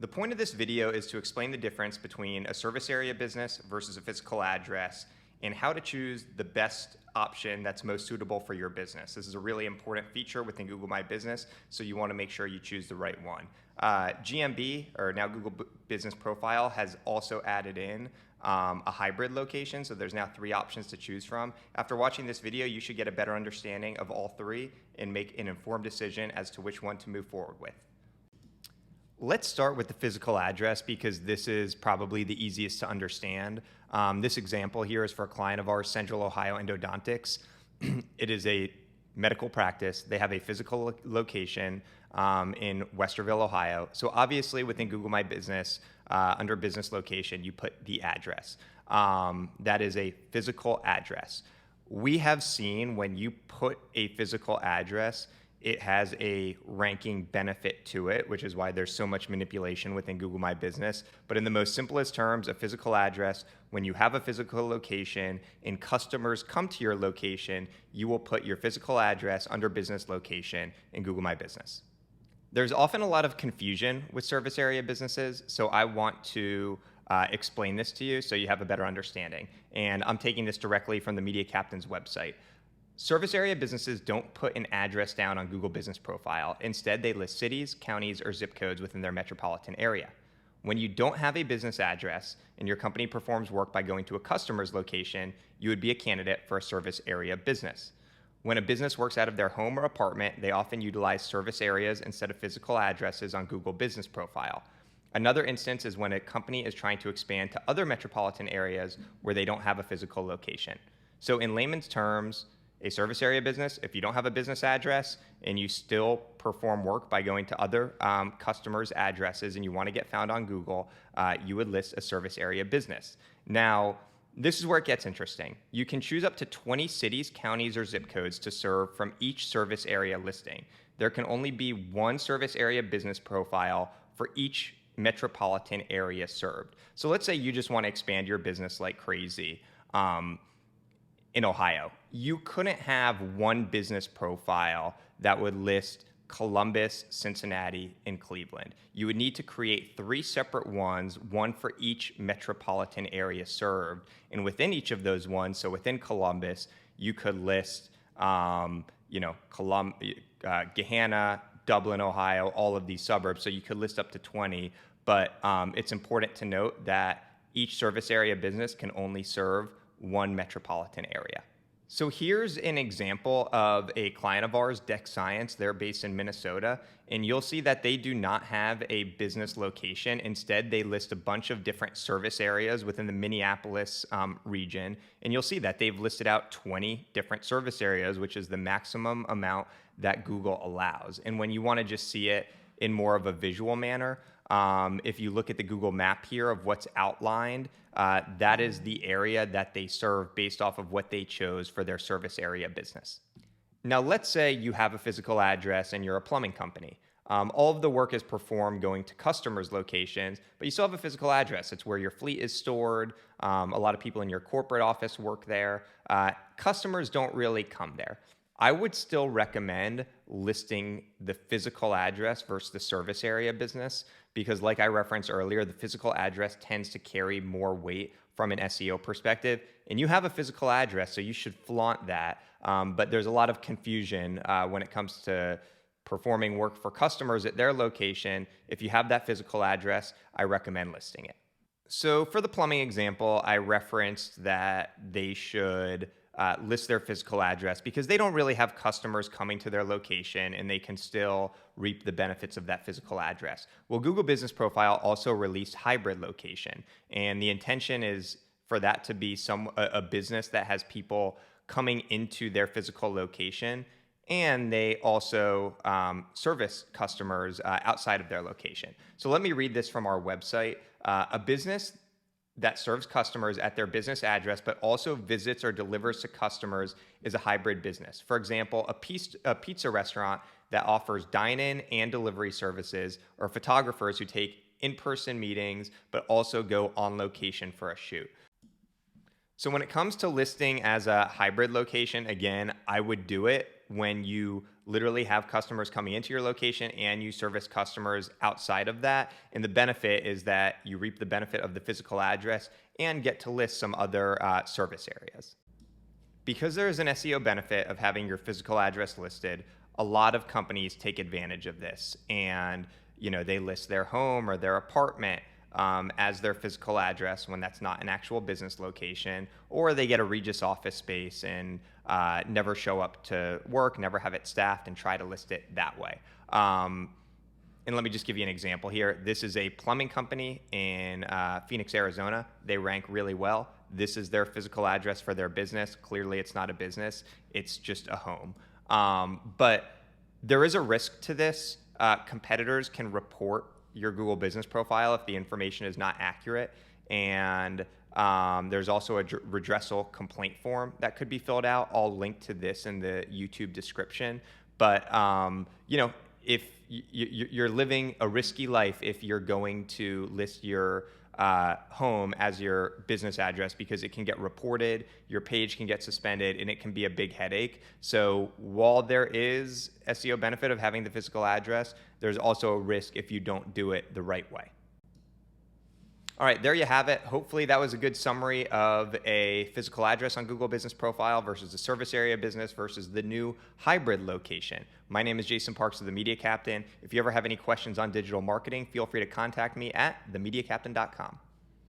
The point of this video is to explain the difference between a service area business versus a physical address and how to choose the best option that's most suitable for your business. This is a really important feature within Google My Business, so you want to make sure you choose the right one. GMB, or now Google Business Profile, has also added in a hybrid location, so there's now 3 options to choose from. After watching this video, you should get a better understanding of all 3 and make an informed decision as to which one to move forward with. Let's start with the physical address because this is probably the easiest to understand. This example here is for a client of ours, Central Ohio Endodontics. It is a medical practice. They have a physical location in Westerville, Ohio. So obviously within Google My Business, under business location, you put the address. That is a physical address. We have seen when you put a physical address, it has a ranking benefit to it, which is why there's so much manipulation within Google My Business. But in the most simplest terms, a physical address, when you have a physical location and customers come to your location, you will put your physical address under business location in Google My Business. There's often a lot of confusion with service area businesses, so I want to explain this to you so you have a better understanding. And I'm taking this directly from the Media Captain's website. Service area businesses don't put an address down on Google Business Profile. Instead, they list cities, counties, or zip codes within their metropolitan area. When you don't have a business address and your company performs work by going to a customer's location, you would be a candidate for a service area business. When a business works out of their home or apartment, they often utilize service areas instead of physical addresses on Google Business Profile. Another instance is when a company is trying to expand to other metropolitan areas where they don't have a physical location. So in layman's terms, a service area business, if you don't have a business address and you still perform work by going to other customers' addresses and you want to get found on Google, you would list a service area business. Now, this is where it gets interesting. You can choose up to 20 cities, counties, or zip codes to serve from each service area listing. There can only be one service area business profile for each metropolitan area served. So let's say you just want to expand your business like crazy. In Ohio, you couldn't have one business profile that would list Columbus, Cincinnati, and Cleveland. You would need to create 3 separate ones, one for each metropolitan area served. And within each of those ones, so within Columbus, you could list, Gahanna, Dublin, Ohio, all of these suburbs. So you could list up to 20. But it's important to note that each service area business can only serve one metropolitan area. So here's an example of a client of ours, Deck Science. They're based in Minnesota, and you'll see that they do not have a business location. Instead, they list a bunch of different service areas within the Minneapolis region, and you'll see that they've listed out 20 different service areas, which is the maximum amount that Google allows. And when you want to just see it in more of a visual manner, if you look at the Google map here of what's outlined, that is the area that they serve based off of what they chose for their service area business. Now, let's say you have a physical address and you're a plumbing company. All of the work is performed going to customers' locations, but you still have a physical address. It's where your fleet is stored. A lot of people in your corporate office work there. Customers don't really come there. I would still recommend listing the physical address versus the service area business because, like I referenced earlier, the physical address tends to carry more weight from an SEO perspective. And you have a physical address, so you should flaunt that. But there's a lot of confusion when it comes to performing work for customers at their location. If you have that physical address, I recommend listing it. So for the plumbing example, I referenced that they should list their physical address because they don't really have customers coming to their location and they can still reap the benefits of that physical address. Well, Google Business Profile also released hybrid location, and the intention is for that to be a business that has people coming into their physical location, and they also service customers outside of their location. So let me read this from our website. A business that serves customers at their business address, but also visits or delivers to customers is a hybrid business. For example, a pizza restaurant that offers dine-in and delivery services, or photographers who take in-person meetings, but also go on location for a shoot. So when it comes to listing as a hybrid location, again, I would do it when you literally have customers coming into your location and you service customers outside of that. And the benefit is that you reap the benefit of the physical address and get to list some other service areas. Because there is an SEO benefit of having your physical address listed, a lot of companies take advantage of this, and they list their home or their apartment as their physical address when that's not an actual business location, or they get a Regus office space and never show up to work, never have it staffed, and try to list it that way. And let me just give you an example here. This is a plumbing company in Phoenix, Arizona. They rank really well. This is their physical address for their business. Clearly, it's not a business. It's just a home. But there is a risk to this. Competitors can report your Google business profile if the information is not accurate. And there's also a redressal complaint form that could be filled out. I'll link to this in the YouTube description. But, if you're living a risky life if you're going to list your home as your business address, because it can get reported, your page can get suspended, and it can be a big headache. So while there is SEO benefit of having the physical address, there's also a risk if you don't do it the right way. All right, there you have it. Hopefully that was a good summary of a physical address on Google Business Profile versus a service area business versus the new hybrid location. My name is Jason Parks of The Media Captain. If you ever have any questions on digital marketing, feel free to contact me at themediacaptain.com.